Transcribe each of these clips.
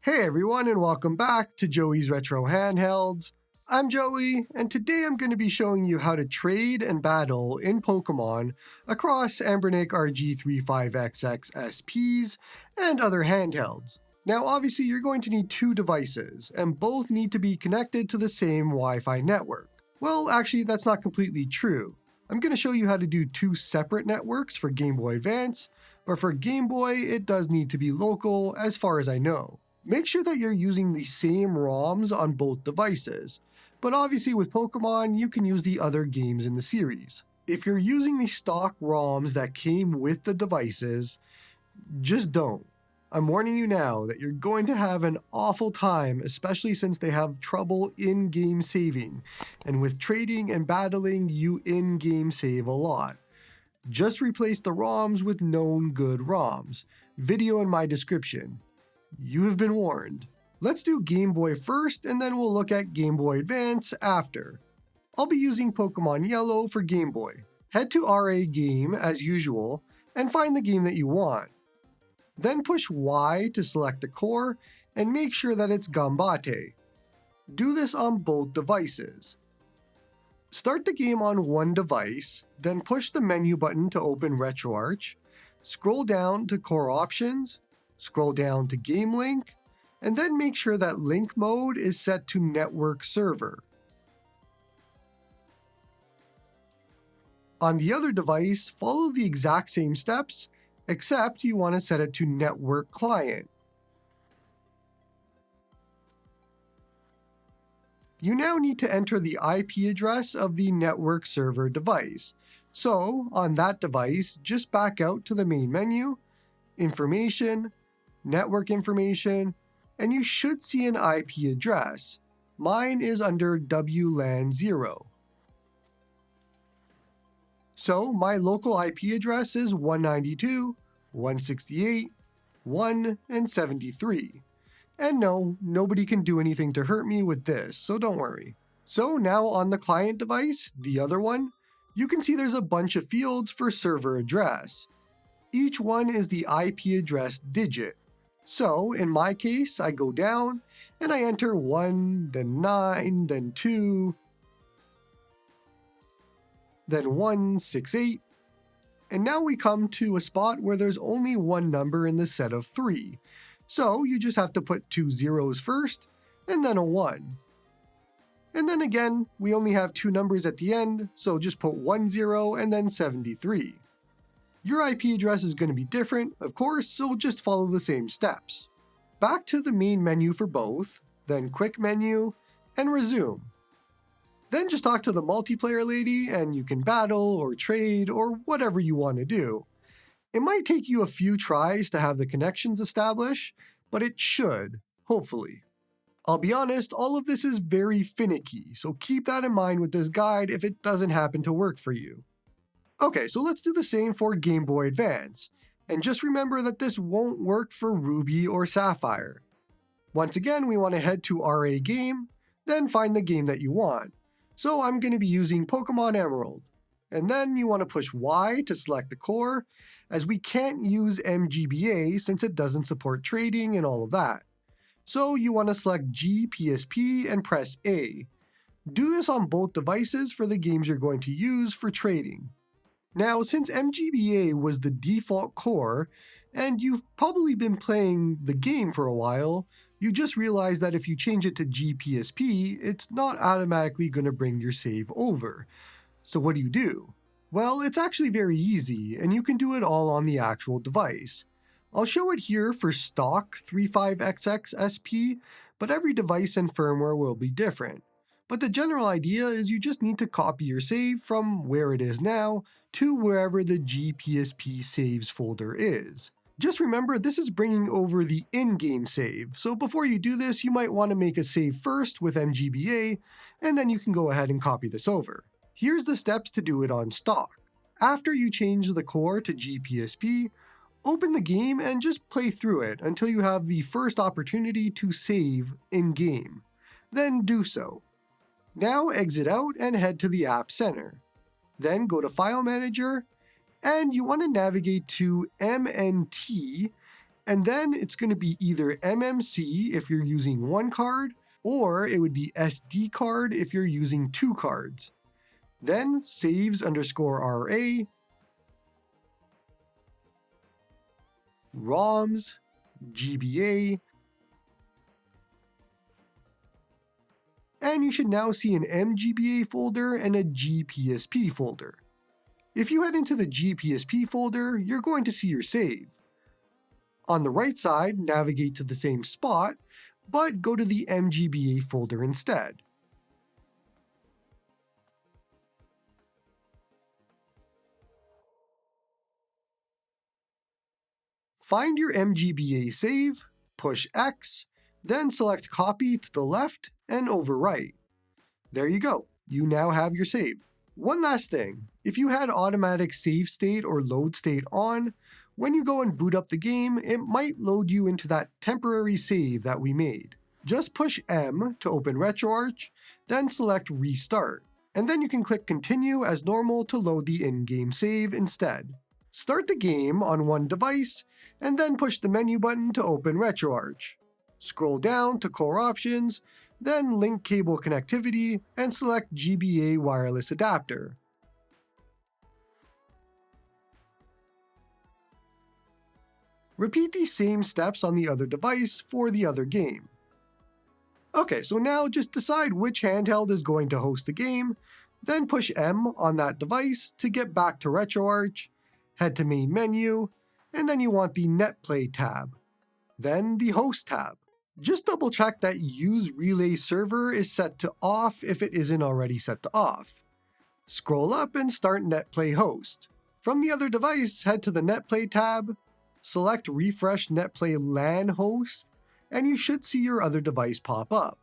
Hey everyone, and welcome back to Joey's Retro Handhelds. I'm Joey, and today I'm going to be showing you how to trade and battle in Pokemon across Anbernic RG35XXSPs and other handhelds. Now obviously you're going to need two devices, and both need to be connected to the same Wi-Fi network. Well, actually that's not completely true. I'm going to show you how to do two separate networks for Game Boy Advance, but for Game Boy it does need to be local as far as I know. Make sure that you're using the same ROMs on both devices, but obviously with Pokemon, you can use the other games in the series. If you're using the stock ROMs that came with the devices, just don't. I'm warning you now that you're going to have an awful time, especially since they have trouble in-game saving, and with trading and battling, you in-game save a lot. Just replace the ROMs with known good ROMs. Video in my description. You have been warned. Let's do Game Boy first, and then we'll look at Game Boy Advance after. I'll be using Pokemon Yellow for Game Boy. Head to RA Game as usual, and find the game that you want. Then push Y to select the core, and make sure that it's Gambate. Do this on both devices. Start the game on one device, then push the menu button to open RetroArch, scroll down to Core Options, scroll down to Game Link, and then make sure that link mode is set to Network Server. On the other device, follow the exact same steps, except you want to set it to Network Client. You now need to enter the IP address of the Network Server device. So, on that device, just back out to the main menu, Information, Network Information, and you should see an IP address. Mine is under WLAN 0. So my local IP address is 192, 168, 1, and 73. And no, nobody can do anything to hurt me with this, so don't worry. So now on the client device, the other one, you can see there's a bunch of fields for server address. Each one is the IP address digit. So in my case, I go down and I enter 1, then 9, then 2, then 168, and now we come to a spot where there's only one number in the set of 3. So you just have to put 2 zeros first, and then a 1. And then again, we only have 2 numbers at the end, so just put 10 and then 73. Your IP address is going to be different, of course, so just follow the same steps. Back to the main menu for both, then quick menu, and resume. Then just talk to the multiplayer lady and you can battle or trade or whatever you want to do. It might take you a few tries to have the connections established, but it should, hopefully. I'll be honest, all of this is very finicky, so keep that in mind with this guide if it doesn't happen to work for you. Okay, so let's do the same for Game Boy Advance, and just remember that this won't work for Ruby or Sapphire. Once again, we want to head to RA Game, then find the game that you want. So I'm going to be using Pokemon Emerald, and then you want to push Y to select the core, as we can't use GBA since it doesn't support trading and all of that. So you want to select GPSP and press A. Do this on both devices for the games you're going to use for trading. Now, since GBA was the default core, and you've probably been playing the game for a while, you just realize that if you change it to GPSP, it's not automatically going to bring your save over. So what do? Well, it's actually very easy, and you can do it all on the actual device. I'll show it here for stock 35XXSP, but every device and firmware will be different. But the general idea is you just need to copy your save from where it is now to wherever the GPSP saves folder is. Just remember, this is bringing over the in-game save, so before you do this, you might want to make a save first with GBA, and then you can go ahead and copy this over. Here's the steps to do it on stock. After you change the core to GPSP, open the game and just play through it until you have the first opportunity to save in-game. Then do so. Now exit out and head to the App Center. Then go to File Manager, and you want to navigate to MNT And then it's going to be either MMC if you're using one card, or it would be SD card if you're using two cards. Then saves underscore RA, ROMs, GBA, and you should now see an mGBA folder and a GPSP folder. If you head into the GPSP folder, you're going to see your save. On the right side, navigate to the same spot, but go to the mGBA folder instead. Find your mGBA save, push X, then select copy to the left and overwrite. There you go, you now have your save. One last thing, if you had automatic save state or load state on, when you go and boot up the game, it might load you into that temporary save that we made. Just push M to open RetroArch, then select Restart, and then you can click Continue as normal to load the in-game save instead. Start the game on one device, and then push the menu button to open RetroArch. Scroll down to Core Options, then Link Cable Connectivity, and select GBA Wireless Adapter. Repeat these same steps on the other device for the other game. Okay, so now just decide which handheld is going to host the game, then push M on that device to get back to RetroArch, head to Main Menu, and then you want the NetPlay tab, then the Host tab. Just double check that Use Relay Server is set to off if it isn't already set to off. Scroll up and start NetPlay Host. From the other device, head to the NetPlay tab, select Refresh NetPlay LAN Host, and you should see your other device pop up.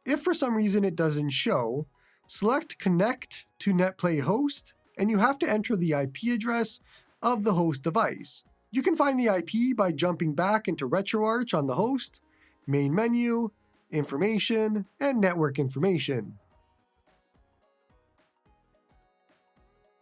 If for some reason it doesn't show, select Connect to NetPlay Host, and you have to enter the IP address of the host device. You can find the IP by jumping back into RetroArch on the host, Main Menu, Information, and Network Information.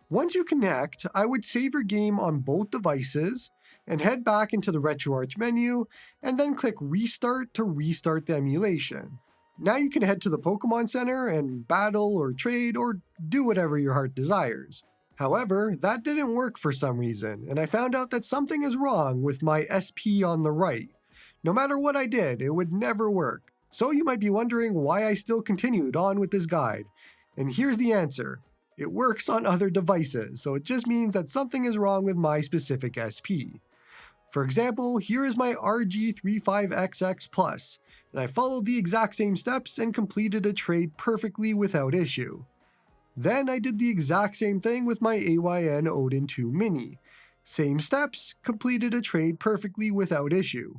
Once you connect, I would save your game on both devices and head back into the RetroArch menu and then click Restart to restart the emulation. Now you can head to the Pokemon Center and battle or trade or do whatever your heart desires. However, that didn't work for some reason, and I found out that something is wrong with my SP on the right. No matter what I did, it would never work. So you might be wondering why I still continued on with this guide. And here's the answer. It works on other devices, so it just means that something is wrong with my specific SP. For example, here is my RG35XX+, and I followed the exact same steps and completed a trade perfectly without issue. Then I did the exact same thing with my AYN Odin 2 Mini. Same steps, completed a trade perfectly without issue.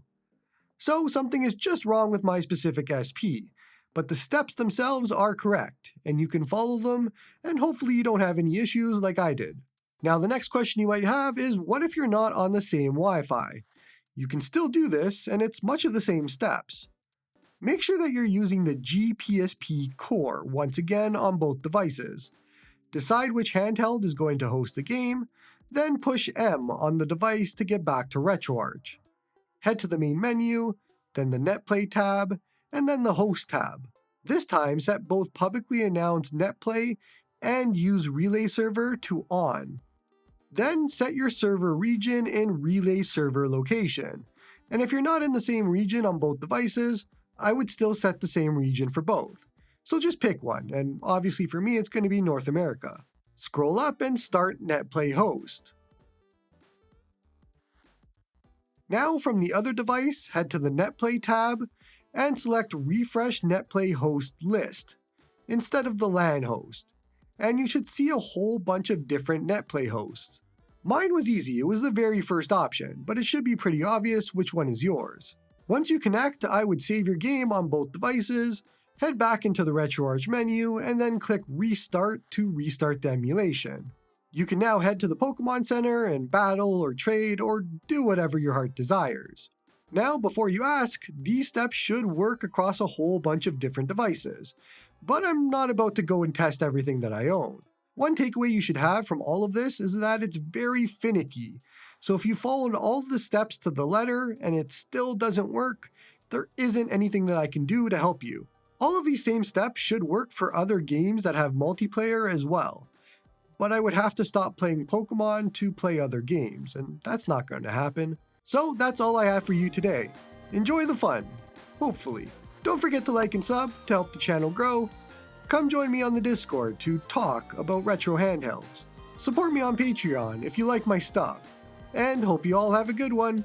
So something is just wrong with my specific SP, but the steps themselves are correct, and you can follow them, and hopefully you don't have any issues like I did. Now the next question you might have is, what if you're not on the same Wi-Fi? You can still do this, and it's much of the same steps. Make sure that you're using the GPSP core once again on both devices. Decide which handheld is going to host the game, then push M on the device to get back to RetroArch. Head to the main menu, then the NetPlay tab, and then the Host tab. This time set both publicly announced NetPlay and Use Relay Server to on. Then set your server region in Relay Server location. And if you're not in the same region on both devices, I would still set the same region for both. So just pick one, and obviously for me it's going to be North America. Scroll up and start NetPlay Host. Now from the other device, head to the NetPlay tab and select Refresh NetPlay Host List instead of the LAN host, and you should see a whole bunch of different NetPlay hosts. Mine was easy, it was the very first option, but it should be pretty obvious which one is yours. Once you connect, I would save your game on both devices, head back into the RetroArch menu, and then click Restart to restart the emulation. You can now head to the Pokemon Center and battle or trade or do whatever your heart desires. Now, before you ask, these steps should work across a whole bunch of different devices, but I'm not about to go and test everything that I own. One takeaway you should have from all of this is that it's very finicky, So if you followed all the steps to the letter and it still doesn't work, there isn't anything that I can do to help you. All of these same steps should work for other games that have multiplayer as well. But I would have to stop playing Pokemon to play other games, and that's not going to happen. So that's all I have for you today. Enjoy the fun, hopefully. Don't forget to like and sub to help the channel grow. Come join me on the Discord to talk about retro handhelds. Support me on Patreon if you like my stuff. And hope you all have a good one.